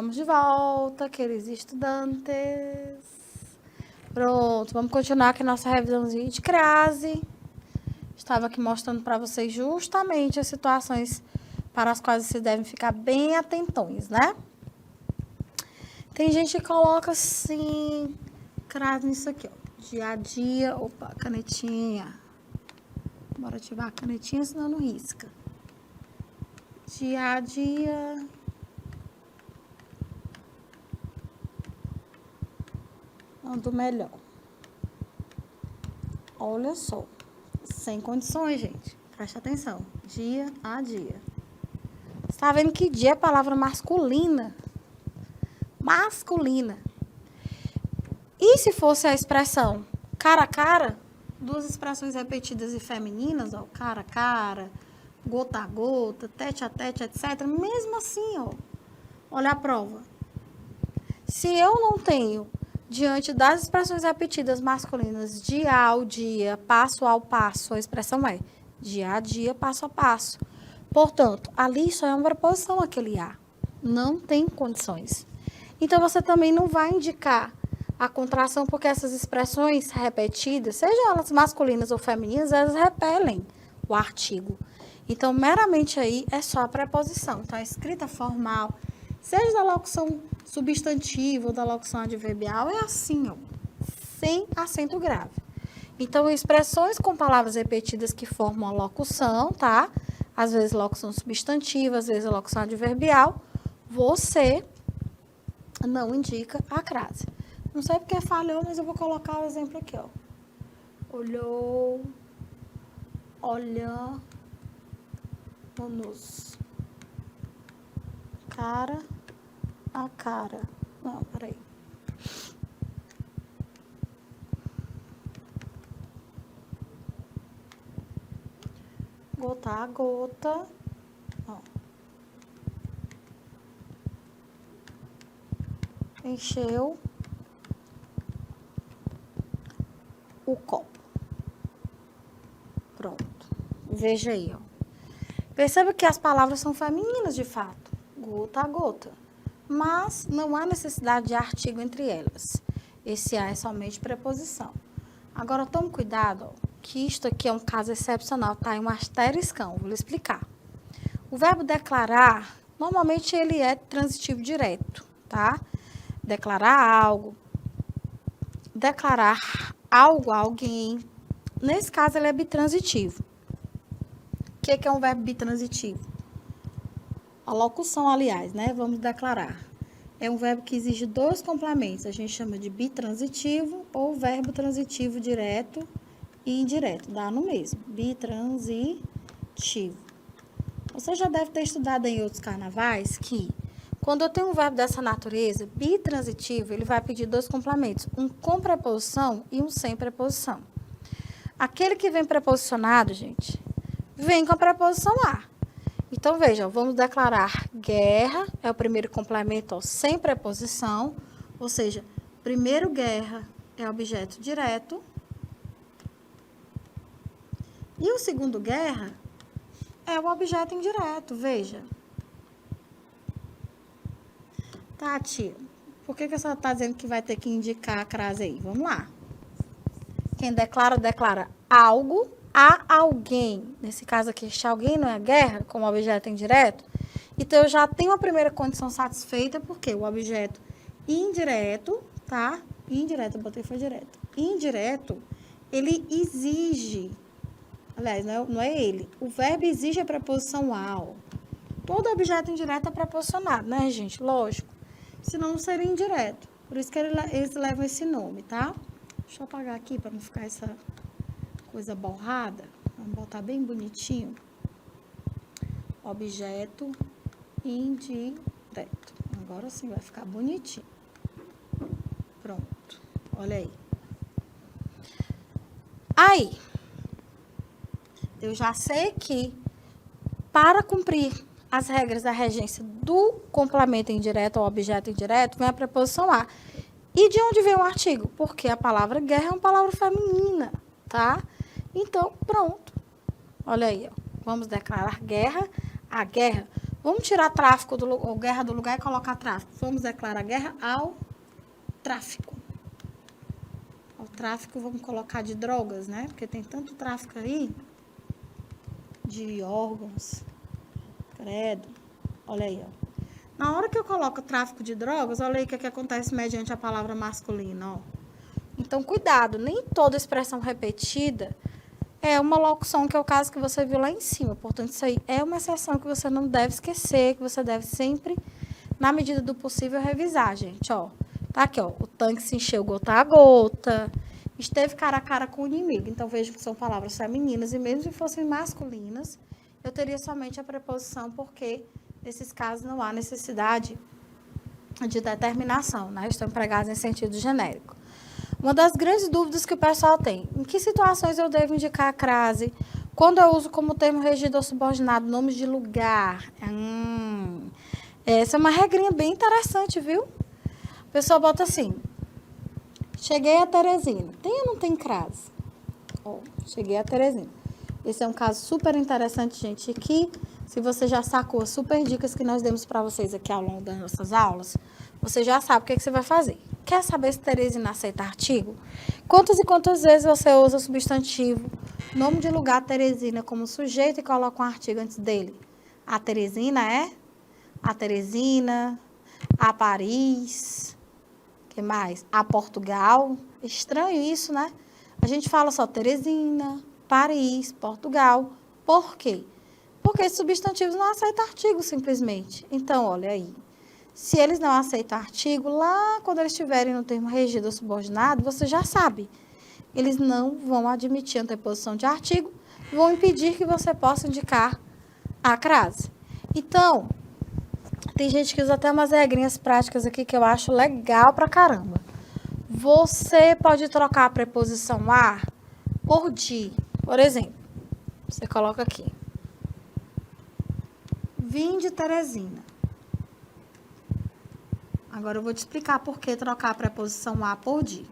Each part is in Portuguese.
Estamos de volta, queridos estudantes. Pronto, vamos continuar aqui nossa revisãozinha de crase. Estava aqui mostrando para vocês justamente as situações para as quais vocês devem ficar bem atentões, né? Tem gente que coloca assim, crase nisso aqui, ó. Dia a dia, opa, canetinha. Bora ativar a canetinha, senão não risca. Dia a dia. Ando melhor. Olha só. Sem condições, gente. Preste atenção. Dia a dia. Você tá vendo que dia é a palavra masculina? Masculina. E se fosse a expressão cara a cara, duas expressões repetidas e femininas, ó, cara a cara, gota a gota, tete a tete, etc. Mesmo assim, ó, olha a prova. Se eu não tenho, diante das expressões repetidas masculinas, dia ao dia, passo ao passo, a expressão é dia a dia, passo a passo. Portanto, ali só é uma preposição aquele a. Não tem condições. Então, você também não vai indicar a contração, porque essas expressões repetidas, sejam elas masculinas ou femininas, elas repelem o artigo. Então, meramente aí é só a preposição. Então, a escrita formal, seja da locução substantiva ou da locução adverbial, é assim, ó, sem acento grave. Então, expressões com palavras repetidas que formam a locução, tá? Às vezes locução substantiva, às vezes locução adverbial, você não indica a crase. Não sei porque falhou, mas eu vou colocar o exemplo aqui, ó. Olhou, olhamos, cara a cara. Não, peraí. Gota a gota. Ó. Encheu o copo. Pronto. Veja aí, ó. Perceba que as palavras são femininas, de fato. Gota a gota. Mas não há necessidade de artigo entre elas. Esse a é somente preposição. Agora, tome cuidado, ó, que isto aqui é um caso excepcional, tá? É um asteriscão, vou lhe explicar. O verbo declarar, normalmente ele é transitivo direto, tá? Declarar algo a alguém. Nesse caso, ele é bitransitivo. O que é um verbo bitransitivo? A locução, aliás, né? Vamos declarar. É um verbo que exige dois complementos. A gente chama de bitransitivo ou verbo transitivo direto e indireto. Dá no mesmo. Bitransitivo. Você já deve ter estudado em outros carnavais que, quando eu tenho um verbo dessa natureza, bitransitivo, ele vai pedir dois complementos. Um com preposição e um sem preposição. Aquele que vem preposicionado, gente, vem com a preposição a. Então, veja, vamos declarar guerra, é o primeiro complemento, ó, sem preposição, ou seja, primeiro guerra é objeto direto, e o segundo guerra é o objeto indireto, veja. Tati, por que a senhora está dizendo que vai ter que indicar a crase aí? Vamos lá. Quem declara, declara algo a alguém. Nesse caso aqui, este alguém não é guerra, como objeto indireto. Então, eu já tenho a primeira condição satisfeita, porque o objeto indireto, tá? Indireto, eu botei foi direto. Indireto, ele exige, aliás, não é ele. O verbo exige a preposição ao. Todo objeto indireto é preposicionado, né, gente? Lógico. Senão não seria indireto. Por isso que eles levam esse nome, tá? Deixa eu apagar aqui para não ficar essa coisa borrada. Vamos botar bem bonitinho. Objeto indireto. Agora sim vai ficar bonitinho. Pronto. Olha aí. Aí, eu já sei que para cumprir as regras da regência do complemento indireto ao objeto indireto, vem a preposição a. E de onde vem o artigo? Porque a palavra guerra é uma palavra feminina, tá? Então, pronto. Olha aí, ó. Vamos declarar guerra. A guerra Vamos tirar tráfico ou guerra do lugar e colocar tráfico. Vamos declarar guerra ao tráfico. Ao tráfico, vamos colocar de drogas, né? Porque tem tanto tráfico aí de órgãos. Credo. Olha aí, ó. Na hora que eu coloco tráfico de drogas, olha aí o que acontece mediante a palavra masculina, ó. Então, cuidado, nem toda expressão repetida é uma locução, que é o caso que você viu lá em cima. Portanto, isso aí é uma exceção que você não deve esquecer, que você deve sempre, na medida do possível, revisar, gente, ó. Tá aqui, ó, o tanque se encheu gota a gota, esteve cara a cara com o inimigo. Então, vejo que são palavras femininas, e mesmo se fossem masculinas, eu teria somente a preposição, porque nesses casos não há necessidade de determinação, né? Estão empregados em sentido genérico. Uma das grandes dúvidas que o pessoal tem: em que situações eu devo indicar a crase? Quando eu uso como termo regidor subordinado nomes de lugar? Essa é uma regrinha bem interessante, viu? O pessoal bota assim: cheguei a Teresina. Tem ou não tem crase? Ó, cheguei a Teresina. Esse é um caso super interessante, gente, aqui. Se você já sacou as super dicas que nós demos para vocês aqui ao longo das nossas aulas, você já sabe o que você vai fazer. Quer saber se Teresina aceita artigo? Quantas e quantas vezes você usa o substantivo, nome de lugar Teresina, como sujeito e coloca um artigo antes dele? A Teresina é? A Teresina, a Paris, que mais? A Portugal. Estranho isso, né? A gente fala só Teresina, Paris, Portugal. Por quê? Porque esses substantivos não aceitam artigo, simplesmente. Então, olha aí. Se eles não aceitam artigo, lá quando eles estiverem no termo regido ou subordinado, você já sabe. Eles não vão admitir a anteposição de artigo, vão impedir que você possa indicar a crase. Então, tem gente que usa até umas regrinhas práticas aqui que eu acho legal pra caramba. Você pode trocar a preposição a por de. Por exemplo, você coloca aqui: vim de Teresina. Agora eu vou te explicar por que trocar a preposição a por de.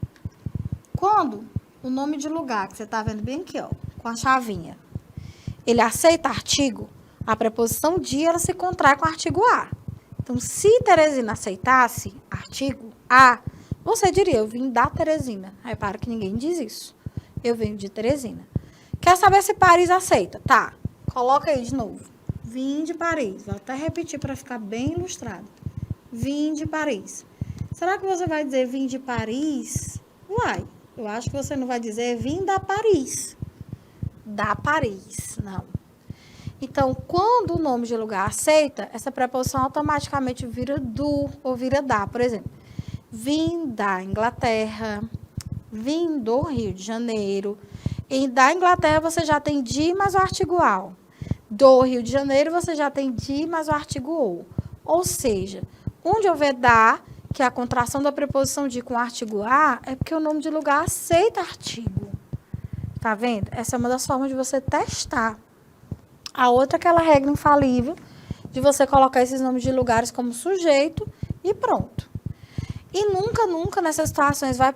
Quando o nome de lugar, que você está vendo bem aqui, ó, com a chavinha, ele aceita artigo, a preposição de ela se contrai com o artigo a. Então, se Teresina aceitasse artigo a, você diria: eu vim da Teresina. Repara que ninguém diz isso. Eu venho de Teresina. Quer saber se Paris aceita? Tá, coloca aí de novo. Vim de Paris. Vou até repetir para ficar bem ilustrado. Vim de Paris. Será que você vai dizer vim de Paris? Uai, eu acho que você não vai dizer vim da Paris. Da Paris, não. Então, quando o nome de lugar aceita, essa preposição automaticamente vira do ou vira da. Por exemplo, vim da Inglaterra, vim do Rio de Janeiro. E da Inglaterra você já tem de mais o artigo ao. Do Rio de Janeiro você já tem de mais o artigo ou. Ou seja, onde houver da, que é a contração da preposição de com o artigo a, é porque o nome de lugar aceita artigo. Tá vendo? Essa é uma das formas de você testar. A outra é aquela regra infalível de você colocar esses nomes de lugares como sujeito e pronto. E nunca, nunca nessas situações vai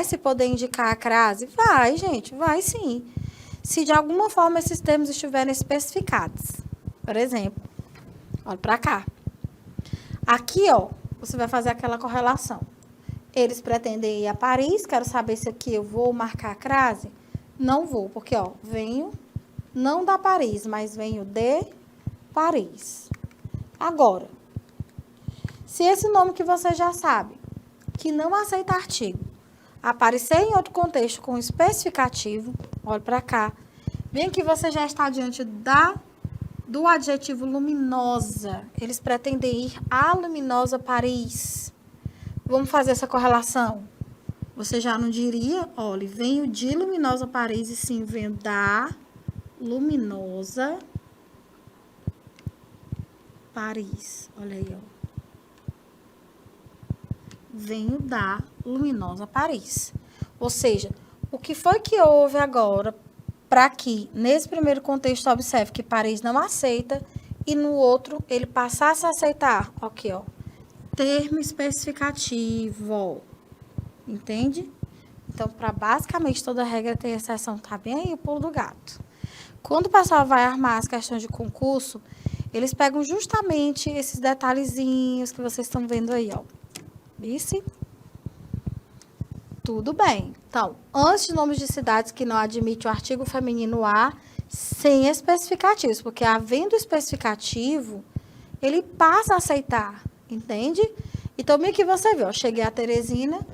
se poder indicar a crase? Vai, gente, vai sim. Se de alguma forma esses termos estiverem especificados. Por exemplo, olha para cá. Aqui, ó, você vai fazer aquela correlação. Eles pretendem ir a Paris, quero saber se aqui eu vou marcar a crase. Não vou, porque, ó, venho não da Paris, mas venho de Paris. Agora, se esse nome que você já sabe, que não aceita artigo, aparecer em outro contexto com especificativo, olha para cá, vem que você já está diante do adjetivo luminosa. Eles pretendem ir a luminosa Paris. Vamos fazer essa correlação? Você já não diria, olha, venho de luminosa Paris, e sim, venho da luminosa Paris. Olha aí, ó. Venho da luminosa Paris. Ou seja, o que foi que houve agora para que, nesse primeiro contexto, observe que Paris não aceita e no outro ele passasse a aceitar? Aqui, ó. Termo especificativo. Entende? Então, para basicamente toda regra ter exceção, tá bem aí o pulo do gato. Quando o pessoal vai armar as questões de concurso, Eles pegam justamente esses detalhezinhos que vocês estão vendo aí, ó. Vice? Tudo bem. Então, antes de nomes de cidades que não admite o artigo feminino a sem especificativos, porque havendo especificativo, ele passa a aceitar, entende? Então, meio que você viu, ó, cheguei a Teresina,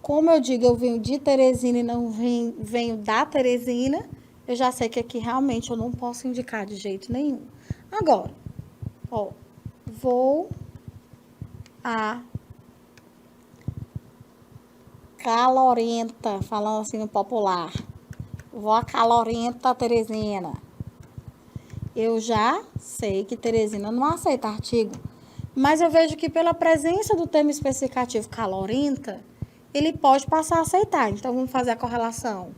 como eu digo, eu venho de Teresina e não venho da Teresina, eu já sei que aqui realmente eu não posso indicar de jeito nenhum. Agora, ó, vou a Calorenta, falando assim no popular. Vou a Calorenta, Teresina. Eu já sei que Teresina não aceita artigo, mas eu vejo que pela presença do termo especificativo calorenta, ele pode passar a aceitar. Então, vamos fazer a correlação.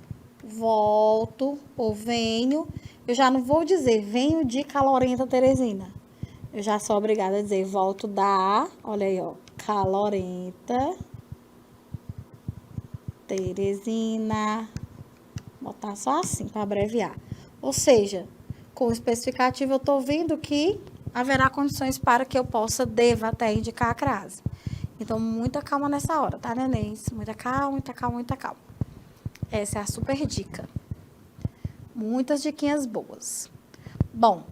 Volto ou venho. Eu já não vou dizer venho de Calorenta, Teresina. Eu já sou obrigada a dizer volto da, olha aí, ó, Calorenta, Teresina. Botar só assim, para abreviar. Ou seja, com o especificativo, eu estou vendo que haverá condições para que eu deva até indicar a crase. Então, muita calma nessa hora, tá, nenéns? Muita calma, muita calma, muita calma. Essa é a super dica. Muitas diquinhas boas. Bom,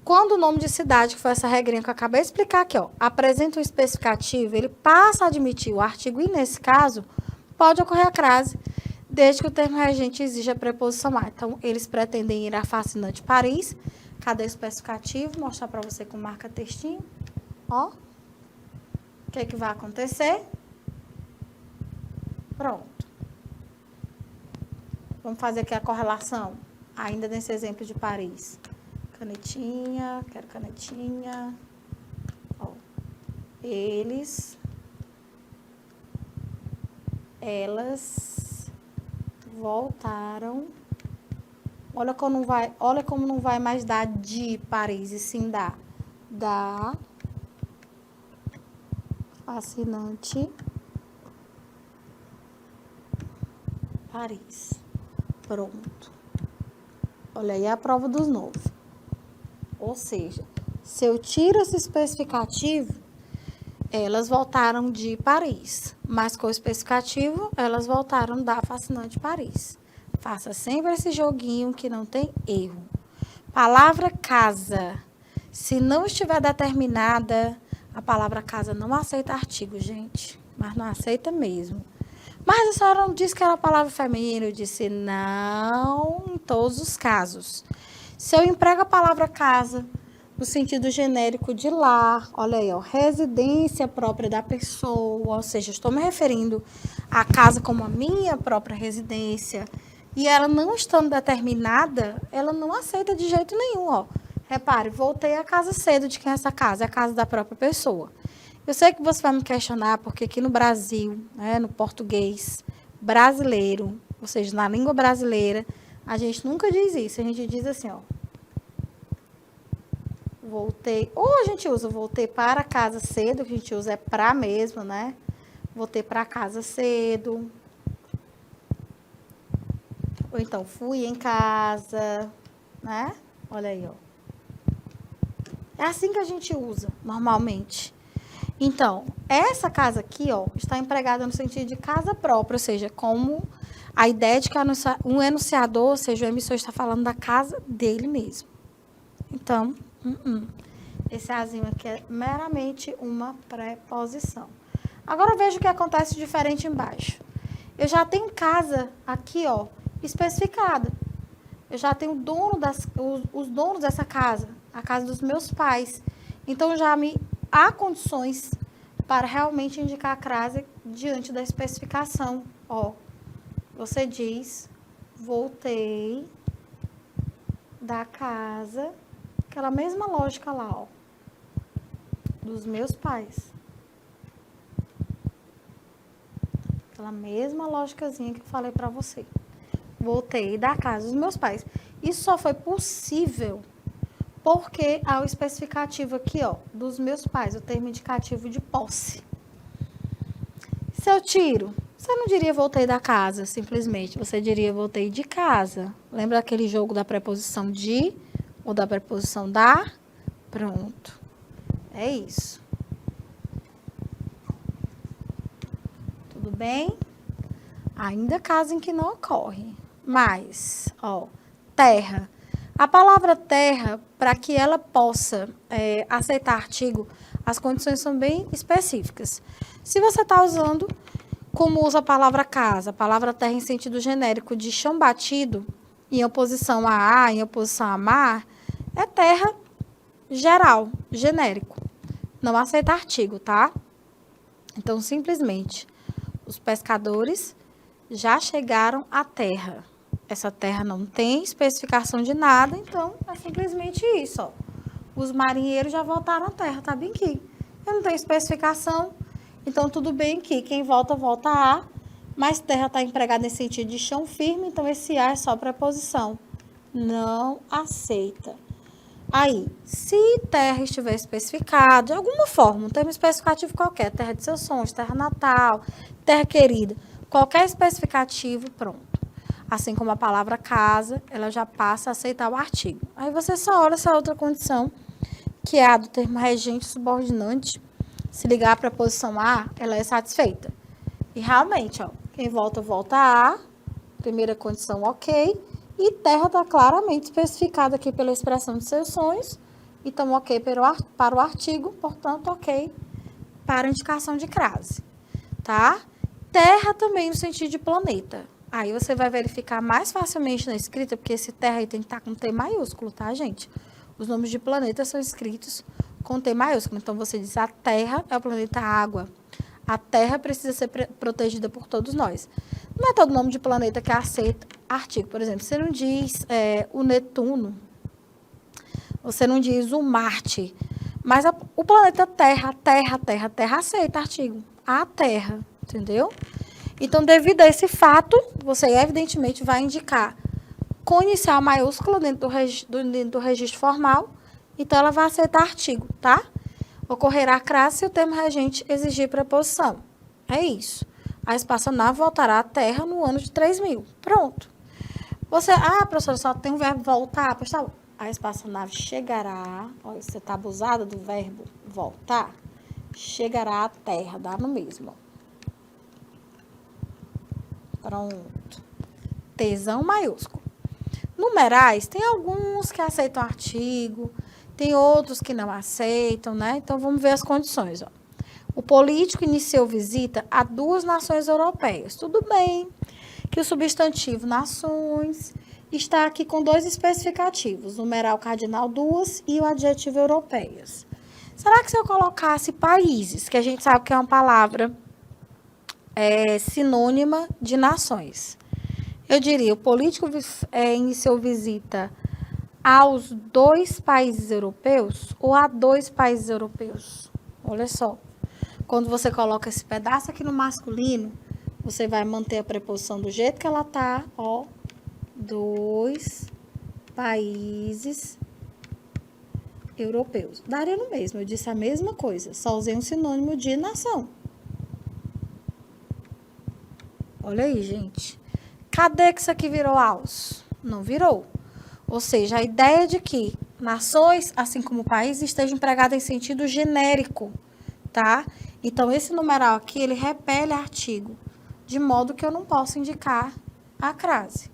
quando o nome de cidade, que foi essa regrinha que eu acabei de explicar aqui, ó, apresenta um especificativo, ele passa a admitir o artigo e, nesse caso, pode ocorrer a crase, desde que o termo regente exija a preposição a. Então, eles pretendem ir a Fascinante Paris. Cadê o especificativo? Vou mostrar para você com marca textinho. Ó. O que é que vai acontecer? Pronto. Vamos fazer aqui a correlação, ainda nesse exemplo de Paris. Canetinha, quero canetinha. Ó. Eles, elas voltaram. Olha como não vai mais dar de Paris, e sim da Fascinante Paris. Pronto. Olha aí a prova dos novos. Ou seja, se eu tiro esse especificativo, elas voltaram de Paris. Mas com o especificativo, elas voltaram da Fascinante Paris. Faça sempre esse joguinho que não tem erro. Palavra casa. Se não estiver determinada, a palavra casa não aceita artigo, gente. Mas não aceita mesmo. Mas a senhora não disse que era a palavra feminina. Eu disse não em todos os casos. Se eu emprego a palavra casa no sentido genérico de lar, olha aí, ó, residência própria da pessoa, ou seja, estou me referindo à casa como a minha própria residência, e ela não estando determinada, ela não aceita de jeito nenhum, ó. Repare, voltei à casa cedo. De quem é essa casa? É a casa da própria pessoa. Eu sei que você vai me questionar, porque aqui no Brasil, né, no português brasileiro, ou seja, na língua brasileira, a gente nunca diz isso. A gente diz assim, ó. Voltei, ou a gente usa voltei para casa cedo, que a gente usa é para mesmo, né? Voltei para casa cedo. Ou então, fui em casa, né? Olha aí, ó. É assim que a gente usa, normalmente. Então, essa casa aqui, ó, está empregada no sentido de casa própria, ou seja, como a ideia de que um enunciador, ou seja, o emissor está falando da casa dele mesmo. Então, esse azinho aqui é meramente uma preposição. Agora, veja o que acontece diferente embaixo. Eu já tenho casa aqui, ó, especificada. Eu já tenho os donos dessa casa, a casa dos meus pais. Então, já há condições para realmente indicar a crase diante da especificação. Ó, você diz, voltei da casa, aquela mesma lógica lá, ó, dos meus pais. Aquela mesma lógicazinha que eu falei para você. Voltei da casa dos meus pais. Isso só foi possível porque há o especificativo aqui, ó, dos meus pais, o termo indicativo de posse. Se eu tiro, você não diria voltei da casa, simplesmente. Você diria voltei de casa. Lembra daquele jogo da preposição de ou da preposição dar. Pronto. É isso. Tudo bem? Ainda caso em que não ocorre. Mas, ó, terra. A palavra terra, para que ela possa aceitar artigo, as condições são bem específicas. Se você está usando, como usa a palavra casa, a palavra terra em sentido genérico de chão batido, em oposição a ar, em oposição a mar, é terra geral, genérico. Não aceita artigo, tá? Então, simplesmente, os pescadores já chegaram à terra. Essa terra não tem especificação de nada, então é simplesmente isso, ó. Os marinheiros já voltaram à terra, tá bem aqui. Eu não tenho especificação, então tudo bem que quem volta, volta a, mas terra está empregada nesse sentido de chão firme, então esse a é só preposição. Não aceita. Aí, se terra estiver especificada, de alguma forma, um termo especificativo qualquer, terra de seus sonhos, terra natal, terra querida, qualquer especificativo, pronto. Assim como a palavra casa, ela já passa a aceitar o artigo. Aí você só olha essa outra condição, que é a do termo regente subordinante. Se ligar a preposição a, ela é satisfeita. E realmente, ó, quem volta, volta a. Primeira condição, ok. E terra está claramente especificada aqui pela expressão de seus sonhos. Então, ok para o artigo, portanto, ok para a indicação de crase. Tá? Terra também no sentido de planeta. Aí você vai verificar mais facilmente na escrita, porque esse terra aí tem que estar com T maiúsculo, tá, gente? Os nomes de planetas são escritos com T maiúsculo. Então, você diz a Terra é o planeta Água. A Terra precisa ser protegida por todos nós. Não é todo nome de planeta que aceita artigo. Por exemplo, você não diz o Netuno, você não diz o Marte, mas o planeta Terra aceita artigo. A Terra, entendeu? Então, devido a esse fato, você evidentemente vai indicar com inicial maiúscula dentro do registro formal, então ela vai aceitar artigo, tá? Ocorrerá crase se o termo regente exigir preposição. É isso. A espaçonave voltará à Terra no ano de 3000. Pronto. Você, professora, só tem o verbo voltar. Pois tá bom. A espaçonave chegará, olha, você está abusada do verbo voltar, chegará à Terra, dá no mesmo, ó. Pronto. Tzão maiúsculo. Numerais, tem alguns que aceitam artigo, tem outros que não aceitam, né? Então, vamos ver as condições, ó. O político iniciou visita a 2 nações europeias. Tudo bem que o substantivo nações está aqui com 2 especificativos, numeral cardinal 2 e o adjetivo europeias. Será que se eu colocasse países, que a gente sabe que é uma palavra sinônima de nações, eu diria, o político iniciou visita aos 2 países europeus ou a 2 países europeus? Olha só. Quando você coloca esse pedaço aqui no masculino, você vai manter a preposição do jeito que ela tá, ó. 2 países europeus. Daria no mesmo, eu disse a mesma coisa, só usei um sinônimo de nação. Olha aí, gente. Cadê que isso aqui virou aos? Não virou. Ou seja, a ideia de que nações, assim como países, estejam empregadas em sentido genérico, tá? Então, esse numeral aqui, ele repele artigo, de modo que eu não posso indicar a crase.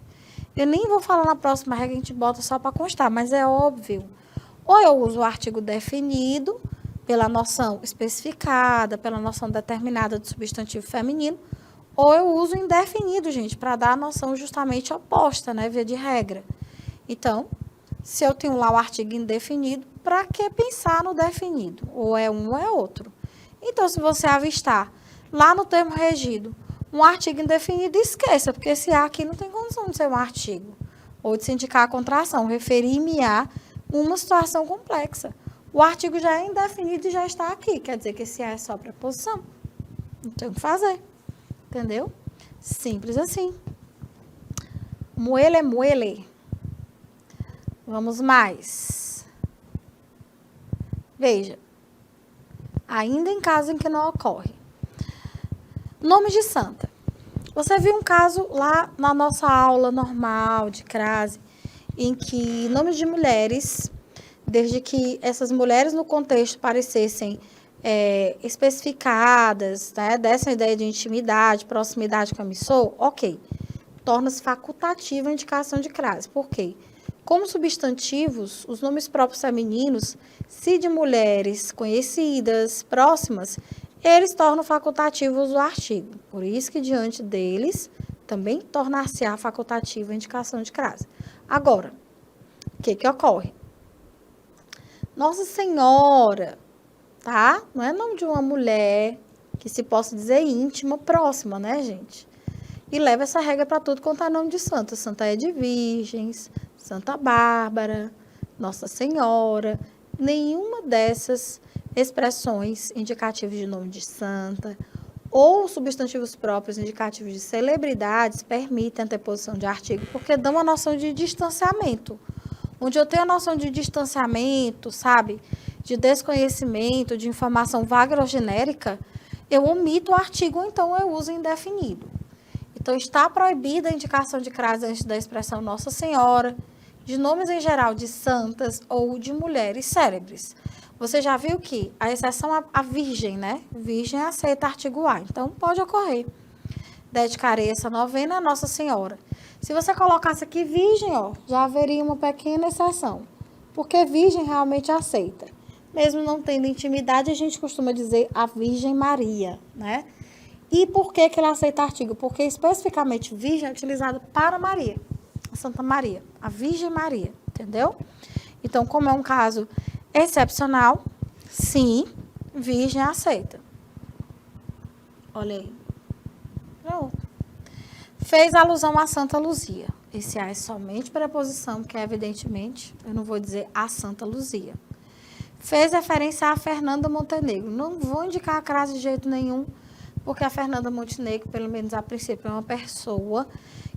Eu nem vou falar na próxima regra, a gente bota só para constar, mas é óbvio. Ou eu uso o artigo definido, pela noção especificada, pela noção determinada do substantivo feminino, ou eu uso indefinido, gente, para dar a noção justamente oposta, né, via de regra. Então, se eu tenho lá o artigo indefinido, para que pensar no definido? Ou é um ou é outro. Então, se você avistar lá no termo regido um artigo indefinido, esqueça, porque esse A aqui não tem condição de ser um artigo. Ou de se indicar a contração, referir-me a uma situação complexa. O artigo já é indefinido e já está aqui, quer dizer que esse A é só preposição. Não tem o que fazer. Entendeu? Simples assim. Muele, muele. Vamos mais. Veja. Ainda em caso em que não ocorre. Nome de santa. Você viu um caso lá na nossa aula normal de crase em que nomes de mulheres, desde que essas mulheres no contexto parecessem especificadas, né, dessa ideia de intimidade, proximidade que eu me sou, ok. Torna-se facultativa a indicação de crase. Por quê? Como substantivos, os nomes próprios femininos, se de mulheres conhecidas, próximas, eles tornam facultativos o artigo. Por isso que, diante deles, também tornar-se-á facultativa a indicação de crase. Agora, o que ocorre? Nossa Senhora, tá? Não é nome de uma mulher que se possa dizer íntima, próxima, né, gente? E leva essa regra para tudo quanto é nome de santa. Santa é de Virgens, Santa Bárbara, Nossa Senhora. Nenhuma dessas expressões indicativas de nome de santa ou substantivos próprios indicativos de celebridades permitem a anteposição de artigo, porque dão uma noção de distanciamento. Onde eu tenho a noção de distanciamento, sabe? De desconhecimento, de informação vaga ou genérica, eu omito o artigo, ou então eu uso indefinido. Então, está proibida a indicação de crase antes da expressão Nossa Senhora, de nomes em geral de santas ou de mulheres célebres. Você já viu que a exceção a virgem, né? Virgem aceita artigo A. Então, pode ocorrer. Dedicarei essa novena a Nossa Senhora. Se você colocasse aqui virgem, ó, já haveria uma pequena exceção. Porque virgem realmente aceita. Mesmo não tendo intimidade, a gente costuma dizer a Virgem Maria, né? E por que ele aceita artigo? Porque especificamente virgem é utilizado para Maria, a Santa Maria, a Virgem Maria, entendeu? Então, como é um caso excepcional, sim, virgem aceita. Olha aí. Pronto. Fez alusão a Santa Luzia. Esse A é somente preposição, que é evidentemente, eu não vou dizer a Santa Luzia. Fez referência a Fernanda Montenegro. Não vou indicar a crase de jeito nenhum, porque a Fernanda Montenegro, pelo menos a princípio, é uma pessoa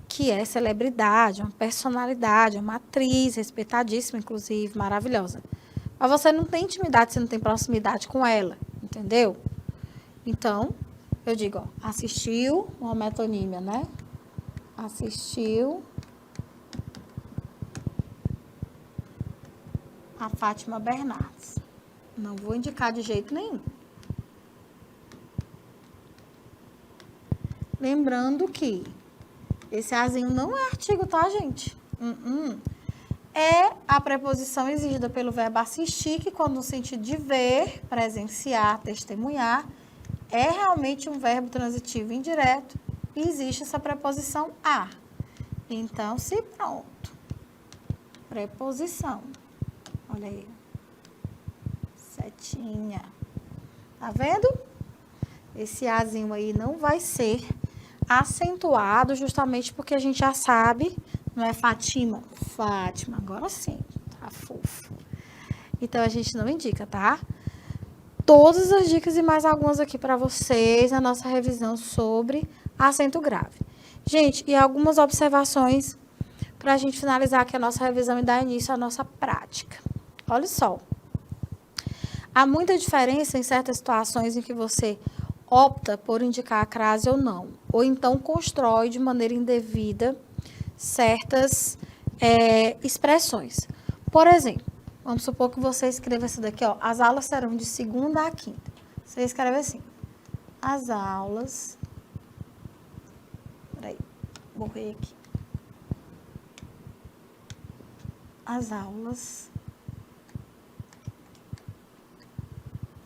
que é celebridade, uma personalidade, uma atriz respeitadíssima, inclusive, maravilhosa. Mas você não tem intimidade, você não tem proximidade com ela, entendeu? Então, eu digo, ó, assistiu, uma metonímia, né? Assistiu a Fátima Bernardes. Não vou indicar de jeito nenhum. Lembrando que esse azinho não é artigo, tá, gente? É a preposição exigida pelo verbo assistir, que quando no sentido de ver, presenciar, testemunhar, é realmente um verbo transitivo indireto e existe essa preposição a. Então, se pronto. Preposição. Olha aí. Setinha. Tá vendo? Esse azinho aí não vai ser acentuado, justamente porque a gente já sabe, não é Fátima? Fátima, agora sim, tá fofo. Então, a gente não indica, tá? Todas as dicas e mais algumas aqui para vocês na nossa revisão sobre acento grave. Gente, e algumas observações para a gente finalizar aqui a nossa revisão e dar início à nossa prática. Olha só. Há muita diferença em certas situações em que você opta por indicar a crase ou não, ou então constrói de maneira indevida certas expressões. Por exemplo, vamos supor que você escreva isso daqui, ó, as aulas serão de segunda a quinta. Você escreve assim, as aulas, peraí, borrei aqui. As aulas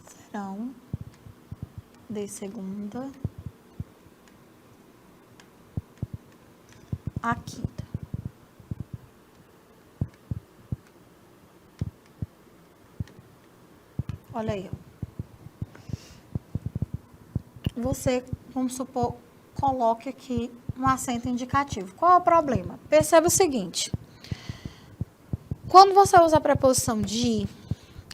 serão de segunda a quinta. Olha aí, ó. Você, vamos supor, coloque aqui um acento indicativo. Qual é o problema? Perceba o seguinte. Quando você usa a preposição de,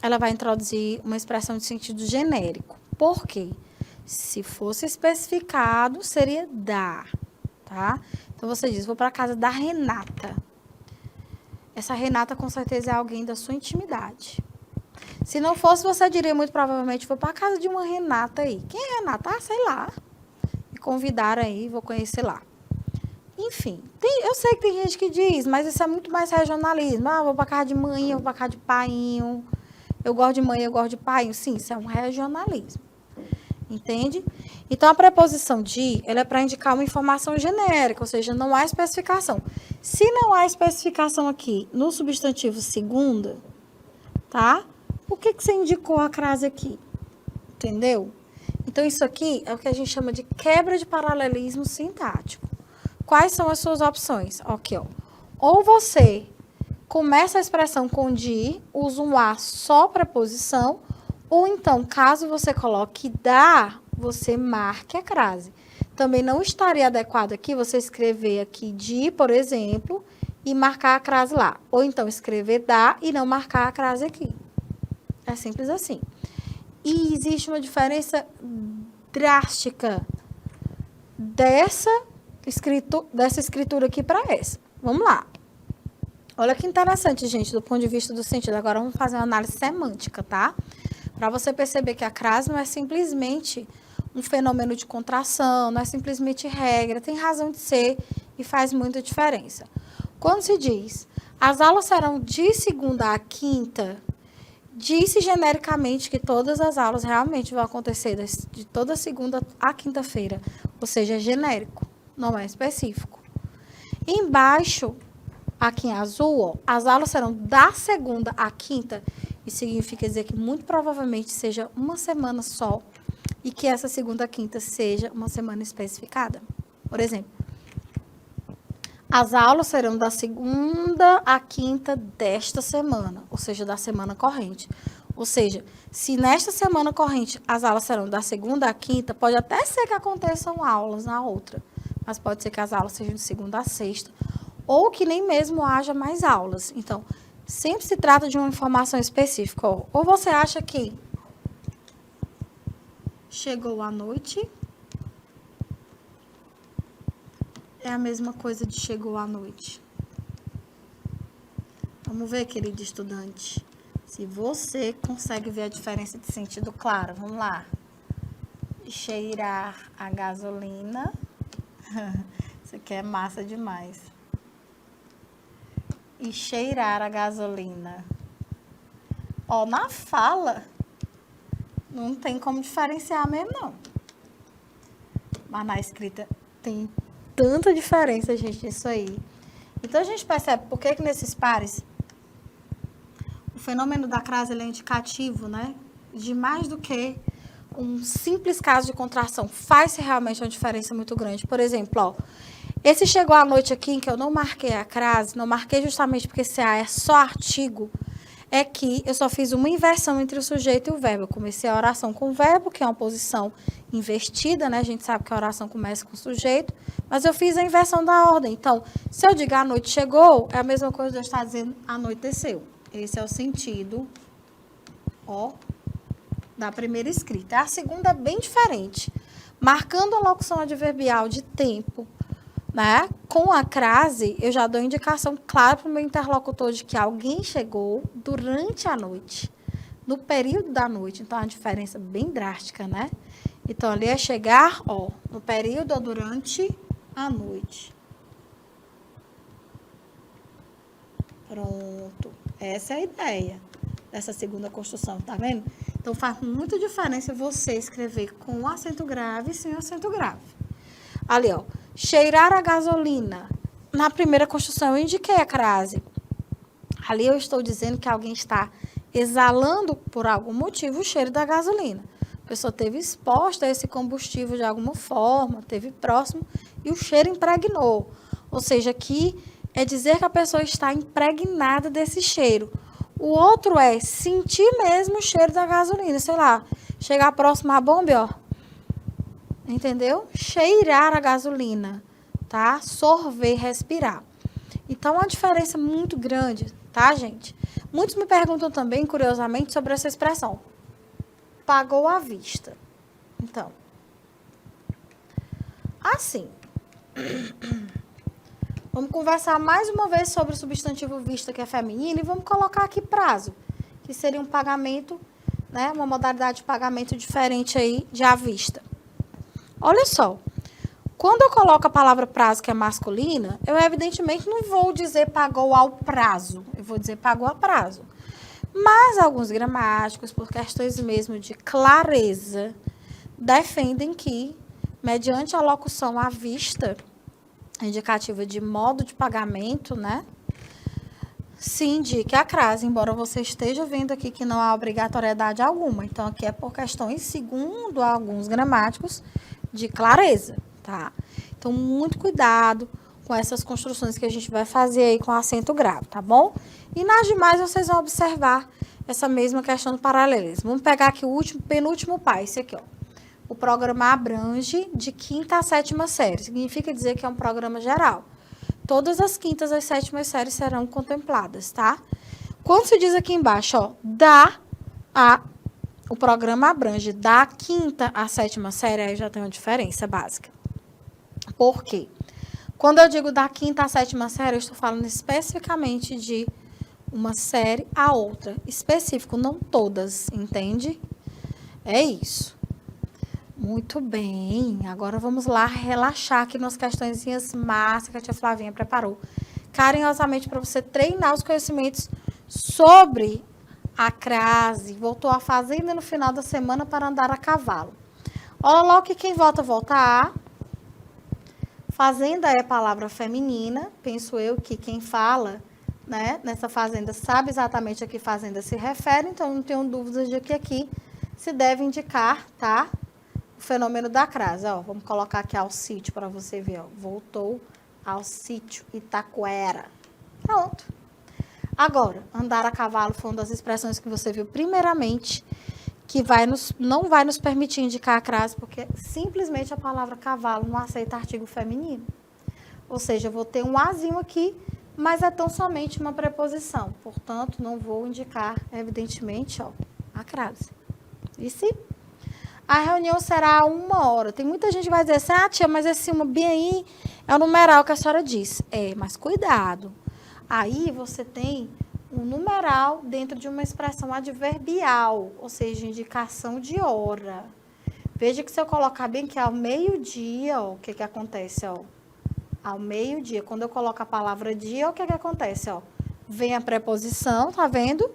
ela vai introduzir uma expressão de sentido genérico. Por quê? Se fosse especificado, seria da, tá? Então, você diz, vou para a casa da Renata. Essa Renata, com certeza, é alguém da sua intimidade. Se não fosse, você diria muito provavelmente, vou para a casa de uma Renata aí. Quem é Renata? Ah, sei lá. Me convidaram aí, vou conhecer lá. Enfim, eu sei que tem gente que diz, mas isso é muito mais regionalismo. Ah, vou para casa de mãe, eu vou para casa de painho. Eu gosto de mãe, eu gosto de painho. Sim, isso é um regionalismo. Entende? Então, a preposição de, ela é para indicar uma informação genérica, ou seja, não há especificação. Se não há especificação aqui no substantivo segunda, tá? Por que você indicou a crase aqui? Entendeu? Então, isso aqui é o que a gente chama de quebra de paralelismo sintático. Quais são as suas opções? Aqui, ó. Ou você começa a expressão com de, usa um a só preposição, ou então, caso você coloque da, você marque a crase. Também não estaria adequado aqui você escrever aqui de, por exemplo, e marcar a crase lá. Ou então escrever da e não marcar a crase aqui. É simples assim. E existe uma diferença drástica dessa escritura aqui para essa. Vamos lá. Olha que interessante, gente, do ponto de vista do sentido. Agora vamos fazer uma análise semântica, tá? Para você perceber que a crase não é simplesmente um fenômeno de contração, não é simplesmente regra, tem razão de ser e faz muita diferença. Quando se diz, as aulas serão de segunda a quinta, diz-se genericamente que todas as aulas realmente vão acontecer de toda segunda a quinta-feira, ou seja, é genérico, não é específico. Embaixo, aqui em azul, ó, as aulas serão da segunda à quinta, isso significa dizer que muito provavelmente seja uma semana só e que essa segunda a quinta seja uma semana especificada. Por exemplo, as aulas serão da segunda à quinta desta semana, ou seja, da semana corrente. Ou seja, se nesta semana corrente as aulas serão da segunda à quinta, pode até ser que aconteçam aulas na outra, mas pode ser que as aulas sejam de segunda a sexta, ou que nem mesmo haja mais aulas. Então, sempre se trata de uma informação específica. Ou você acha que chegou a noite, é a mesma coisa de chegou à noite. Vamos ver, querido estudante, se você consegue ver a diferença de sentido claro. Vamos lá. Cheirar a gasolina. Isso aqui é massa demais. E cheirar a gasolina. Ó, na fala, não tem como diferenciar mesmo, não. Mas na escrita tem tanta diferença, gente, isso aí. Então, a gente percebe por que nesses pares o fenômeno da crase ele é indicativo, né? De mais do que um simples caso de contração. Faz-se realmente uma diferença muito grande. Por exemplo, ó, esse chegou à noite aqui, em que eu não marquei a crase, não marquei justamente porque esse A é só artigo, é que eu só fiz uma inversão entre o sujeito e o verbo. Eu comecei a oração com o verbo, que é uma posição invertida, né? A gente sabe que a oração começa com o sujeito, mas eu fiz a inversão da ordem. Então, se eu digo a noite chegou, é a mesma coisa de eu estar dizendo anoiteceu. Esse é o sentido, ó, da primeira escrita. A segunda é bem diferente. Marcando a locução adverbial de tempo, né? Com a crase, eu já dou indicação clara para o meu interlocutor de que alguém chegou durante a noite, no período da noite. Então, é uma diferença bem drástica, né? Então, ali é chegar, ó, no período ou durante a noite. Pronto. Essa é a ideia dessa segunda construção, tá vendo? Então, faz muita diferença você escrever com acento grave e sem acento grave. Ali, ó. Cheirar a gasolina. Na primeira construção, eu indiquei a crase. Ali eu estou dizendo que alguém está exalando, por algum motivo, o cheiro da gasolina. A pessoa esteve exposta a esse combustível de alguma forma, esteve próximo e o cheiro impregnou. Ou seja, aqui é dizer que a pessoa está impregnada desse cheiro. O outro é sentir mesmo o cheiro da gasolina. Sei lá, chegar próximo à bomba, ó. Entendeu? Cheirar a gasolina, tá? Sorver, respirar. Então, é uma diferença muito grande, tá, gente? Muitos me perguntam também, curiosamente, sobre essa expressão. Pagou à vista. Então, assim, vamos conversar mais uma vez sobre o substantivo vista, que é feminino, e vamos colocar aqui prazo, que seria um pagamento, né? Uma modalidade de pagamento diferente aí de à vista. Olha só, Quando eu coloco a palavra prazo, que é masculina, eu evidentemente não vou dizer pagou ao prazo. Eu vou dizer pagou a prazo. Mas alguns gramáticos, por questões mesmo de clareza, defendem que, mediante a locução à vista, indicativa de modo de pagamento, né? Se indique a crase, embora você esteja vendo aqui que não há obrigatoriedade alguma. Então, aqui é por questões, segundo alguns gramáticos, de clareza, tá? Então, muito cuidado com essas construções que a gente vai fazer aí com acento grave, tá bom? E nas demais, vocês vão observar essa mesma questão do paralelismo. Vamos pegar aqui o penúltimo par, esse aqui, ó. O programa abrange de 5ª a 7ª série. Significa dizer que é um programa geral. Todas as 5ª e 7ª séries serão contempladas, tá? Quando se diz aqui embaixo, ó, o programa abrange da 5ª à 7ª série, aí já tem uma diferença básica. Por quê? Quando eu digo da 5ª à 7ª série, eu estou falando especificamente de uma série a outra. Específico, não todas, entende? É isso. Muito bem. Agora vamos lá relaxar aqui nas questõezinhas massas que a tia Flavinha preparou carinhosamente para você treinar os conhecimentos sobre a crase. Voltou à fazenda no final da semana para andar a cavalo. Olha logo que quem volta a. Fazenda é palavra feminina. Penso eu que quem fala, né, nessa fazenda sabe exatamente a que fazenda se refere. Então, não tenho dúvidas de que aqui se deve indicar, tá? O fenômeno da crase. Ó, vamos colocar aqui ao sítio para você ver. Ó. Voltou ao sítio Itaquera. Pronto. Agora, andar a cavalo foi uma das expressões que você viu primeiramente, que não vai nos permitir indicar a crase, porque simplesmente a palavra cavalo não aceita artigo feminino. Ou seja, eu vou ter um azinho aqui, mas é tão somente uma preposição. Portanto, não vou indicar, evidentemente, ó, a crase. E se a reunião será a 1h. Tem muita gente que vai dizer assim, tia, mas esse uma bem aí é o numeral que a senhora disse. É, mas cuidado. Aí você tem um numeral dentro de uma expressão adverbial, ou seja, indicação de hora. Veja que se eu colocar bem que ao meio-dia, ó, o que acontece, ó? Ao meio-dia, quando eu coloco a palavra dia, o que acontece, ó? Vem a preposição, tá vendo?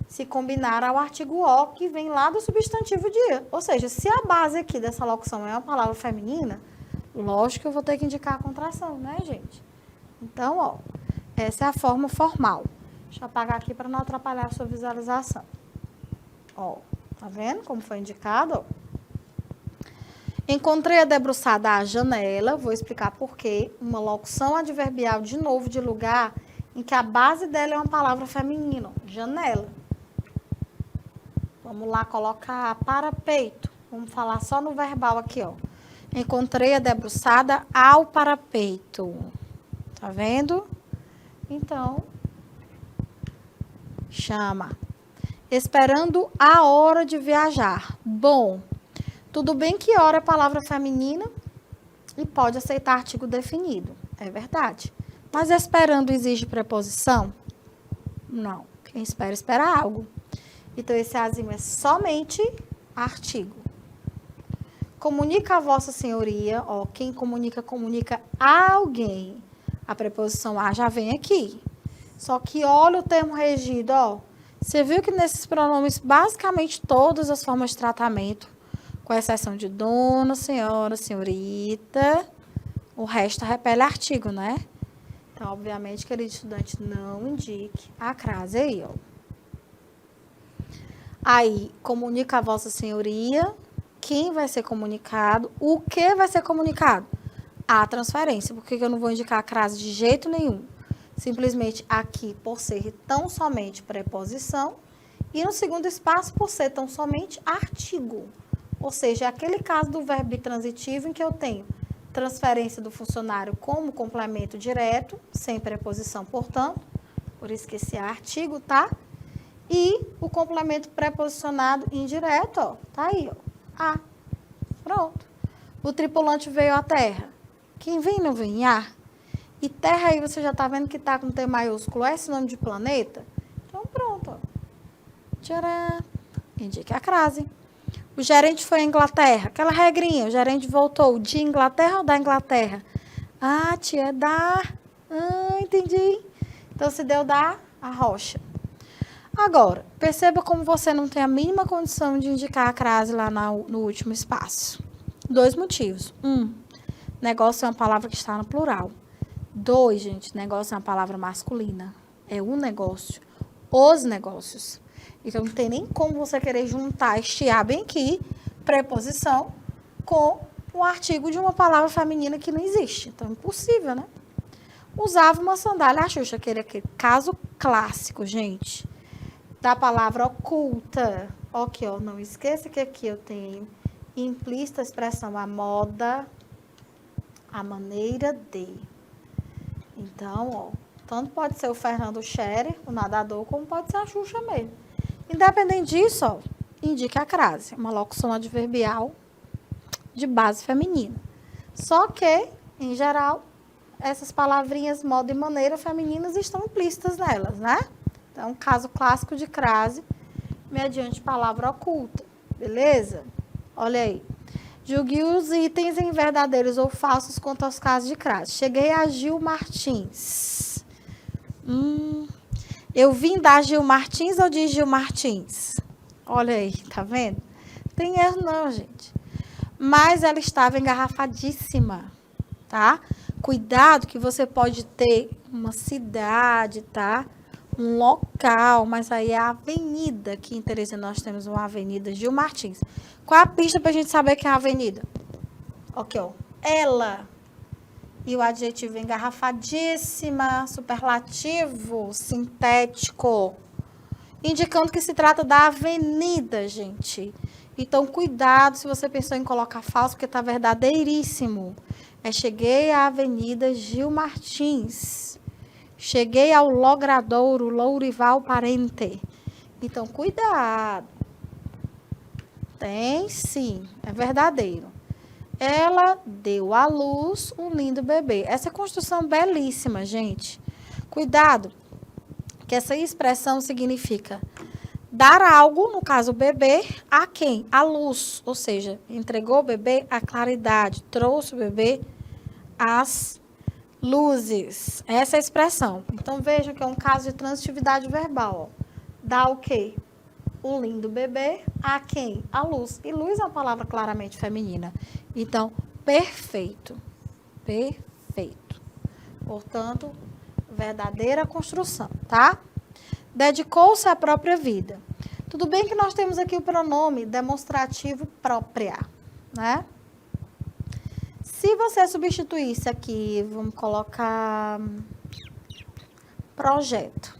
Se combinar ao artigo o, que vem lá do substantivo dia. Ou seja, se a base aqui dessa locução é uma palavra feminina, lógico que eu vou ter que indicar a contração, né, gente? Então, ó, essa é a forma formal. Deixa eu apagar aqui para não atrapalhar a sua visualização. Ó, tá vendo como foi indicado, ó? Encontrei-a debruçada à janela, vou explicar por quê. Uma locução adverbial, de novo, de lugar em que a base dela é uma palavra feminina, ó, janela. Vamos lá colocar parapeito. Vamos falar só no verbal aqui, ó. Encontrei-a debruçada ao parapeito. Tá vendo? Então, chama. Esperando a hora de viajar. Bom, tudo bem que hora é palavra feminina e pode aceitar artigo definido. É verdade. Mas esperando exige preposição? Não. Quem espera, espera algo. Então, esse azinho é somente artigo. Comunica a vossa senhoria. Ó, quem comunica, comunica a alguém. A preposição a já vem aqui. Só que olha o termo regido, ó. Você viu que nesses pronomes, basicamente, todas as formas de tratamento, com exceção de dona, senhora, senhorita, o resto repele artigo, né? Então, obviamente, querido estudante, não indique a crase aí, ó. Aí, comunica a vossa senhoria, quem vai ser comunicado, o que vai ser comunicado? A transferência. Por que eu não vou indicar a crase de jeito nenhum? Simplesmente aqui, por ser tão somente preposição, e no segundo espaço, por ser tão somente artigo. Ou seja, é aquele caso do verbo transitivo em que eu tenho transferência do funcionário como complemento direto, sem preposição, portanto, por isso que esse é artigo, tá? E o complemento preposicionado indireto, ó, tá aí, ó, a. Pronto. O tripulante veio à terra. Quem vem não vem a. E terra aí você já tá vendo que tá com T maiúsculo, é sinônimo de planeta? Então pronto, ó. Tcharam. Indique a crase. O gerente foi à Inglaterra. Aquela regrinha, o gerente voltou de Inglaterra ou da Inglaterra? Ah, tia, é da... Ah, entendi. Então, se deu da a rocha. Agora, perceba como você não tem a mínima condição de indicar a crase lá no último espaço. 2 motivos. 1, negócio é uma palavra que está no plural. 2, gente, negócio é uma palavra masculina. É um negócio. Os negócios. Então, não tem nem como você querer juntar este a bem aqui, preposição, com o artigo de uma palavra feminina que não existe. Então, é impossível, né? Usava uma sandália, a Xuxa, aquele caso clássico, gente, da palavra oculta. Ok, ó, não esqueça que aqui eu tenho implícita a expressão a moda, a maneira de. Então, ó, tanto pode ser o Fernando Scherer, o nadador, como pode ser a Xuxa mesmo. Independente disso, ó, indique a crase, uma locução adverbial de base feminina. Só que, em geral, essas palavrinhas modo e maneira femininas estão implícitas nelas, né? Então, caso clássico de crase, mediante palavra oculta, beleza? Olha aí. Julgue os itens em verdadeiros ou falsos quanto aos casos de crase. Cheguei a Gil Martins. Eu vim da Gil Martins ou de Gil Martins? Olha aí, tá vendo? Tem erro não, gente. Mas ela estava engarrafadíssima, tá? Cuidado que você pode ter uma cidade, tá? Um local, mas aí é a avenida. Aqui em Teresina nós temos uma avenida Gil Martins. Qual é a pista pra gente saber que é a avenida? Ok, ó. Ela. E o adjetivo engarrafadíssima, superlativo, sintético. Indicando que se trata da avenida, gente. Então, cuidado se você pensou em colocar falso, porque tá verdadeiríssimo. Cheguei à Avenida Gil Martins. Cheguei ao Logradouro, Lourival Parente. Então, cuidado. Tem sim, é verdadeiro. Ela deu à luz um lindo bebê. Essa construção belíssima, gente. Cuidado, que essa expressão significa dar algo, no caso o bebê, a quem? A luz, ou seja, entregou o bebê à claridade, trouxe o bebê às luzes. Essa é a expressão. Então, vejam que é um caso de transitividade verbal. Ó. Dá o quê? O lindo bebê a quem? A luz. E luz é uma palavra claramente feminina. Então, perfeito. Perfeito. Portanto, verdadeira construção, tá? Dedicou-se à própria vida. Tudo bem que nós temos aqui o pronome demonstrativo própria, né? Se você substituísse aqui, vamos colocar projeto.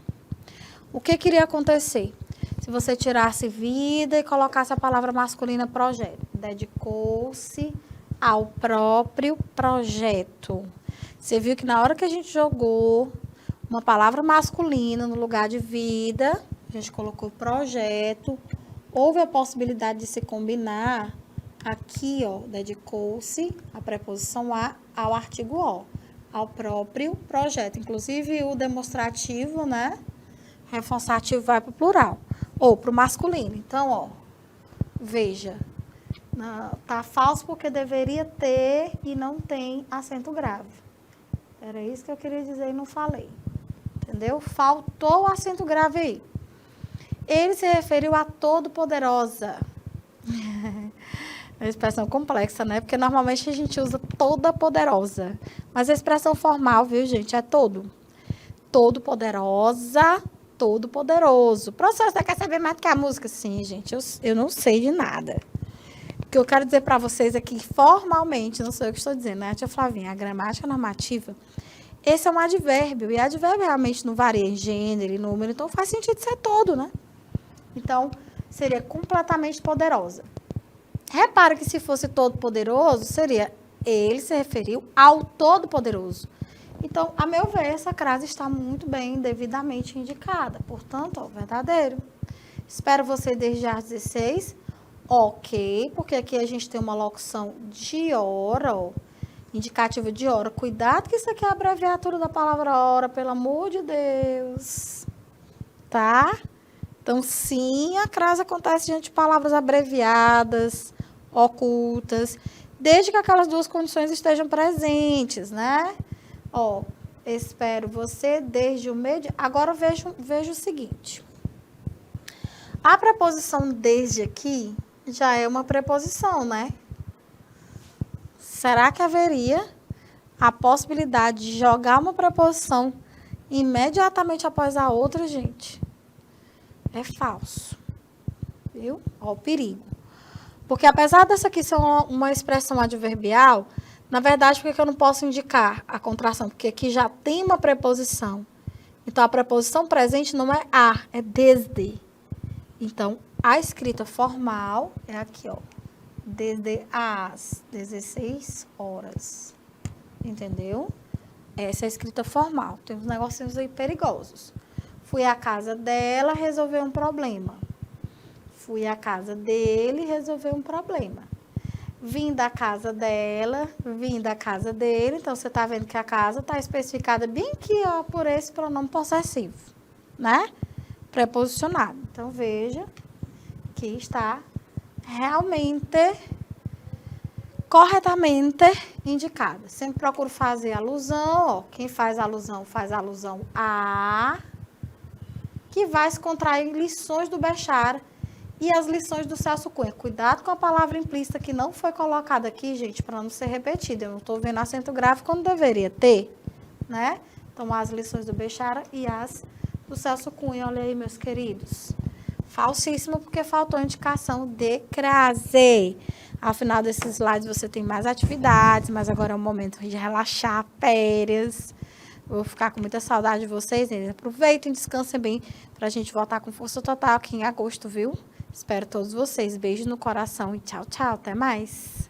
O que iria acontecer? Se você tirasse vida e colocasse a palavra masculina projeto. Dedicou-se ao próprio projeto. Você viu que na hora que a gente jogou uma palavra masculina no lugar de vida, a gente colocou projeto, houve a possibilidade de se combinar aqui, ó, dedicou-se a preposição a ao artigo o, ao próprio projeto. Inclusive o demonstrativo, né? Reforçativo vai para o plural ou para o masculino. Então, ó, veja, tá falso porque deveria ter e não tem acento grave. Era isso que eu queria dizer e não falei. Entendeu? Faltou o acento grave aí. Ele se referiu a todo-poderosa. É uma expressão complexa, né? Porque normalmente a gente usa toda-poderosa. Mas a expressão formal, viu, gente? É todo. Todo-poderosa, todo-poderoso. Professor, você quer saber mais do que a música? Sim, gente, eu não sei de nada. O que eu quero dizer para vocês é que, formalmente, não sou eu que estou dizendo, né, tia Flavinha? A gramática normativa, esse é um advérbio. E advérbio realmente não varia em gênero e número, então faz sentido ser todo, né? Então, seria completamente poderosa. Repara que se fosse todo-poderoso, seria ele se referiu ao todo-poderoso. Então, a meu ver, essa crase está muito bem, devidamente indicada. Portanto, ó, verdadeiro. Espero você desde às 16. Ok, porque aqui a gente tem uma locução de hora, ó, indicativo de hora. Cuidado que isso aqui é a abreviatura da palavra hora, pelo amor de Deus. Tá? Então, sim, a crase acontece diante de palavras abreviadas, ocultas, desde que aquelas duas condições estejam presentes, né? Ó, espero você desde o meio de... Agora, veja o seguinte. A preposição desde aqui já é uma preposição, né? Será que haveria a possibilidade de jogar uma preposição imediatamente após a outra, gente? É falso, viu? Ó, o perigo. Porque apesar dessa aqui ser uma expressão adverbial, na verdade, por que eu não posso indicar a contração? Porque aqui já tem uma preposição. Então, a preposição presente não é a, é desde. Então, a escrita formal é aqui, ó. Desde as 16 horas. Entendeu? Essa é a escrita formal. Tem uns negocinhos aí perigosos. Fui à casa dela resolver um problema. Fui à casa dele resolver um problema. Vim da casa dela, vim da casa dele. Então, você está vendo que a casa está especificada bem aqui, ó, por esse pronome possessivo, né? Preposicionado. Então, veja que está realmente, corretamente indicada. Sempre procuro fazer alusão, ó. Quem faz alusão a... que vai se contrair lições do Bechara e as lições do Celso Cunha. Cuidado com a palavra implícita que não foi colocada aqui, gente, para não ser repetida. Eu não estou vendo acento gráfico quando deveria ter, né? Então, as lições do Bechara e as do Celso Cunha. Olha aí, meus queridos. Falsíssimo, porque faltou indicação de crase. Ao final desses slides, você tem mais atividades, mas agora é o momento de relaxar, férias. Vou ficar com muita saudade de vocês. Aproveitem, descansem bem para a gente voltar com força total aqui em agosto, viu? Espero todos vocês. Beijo no coração e tchau, tchau. Até mais.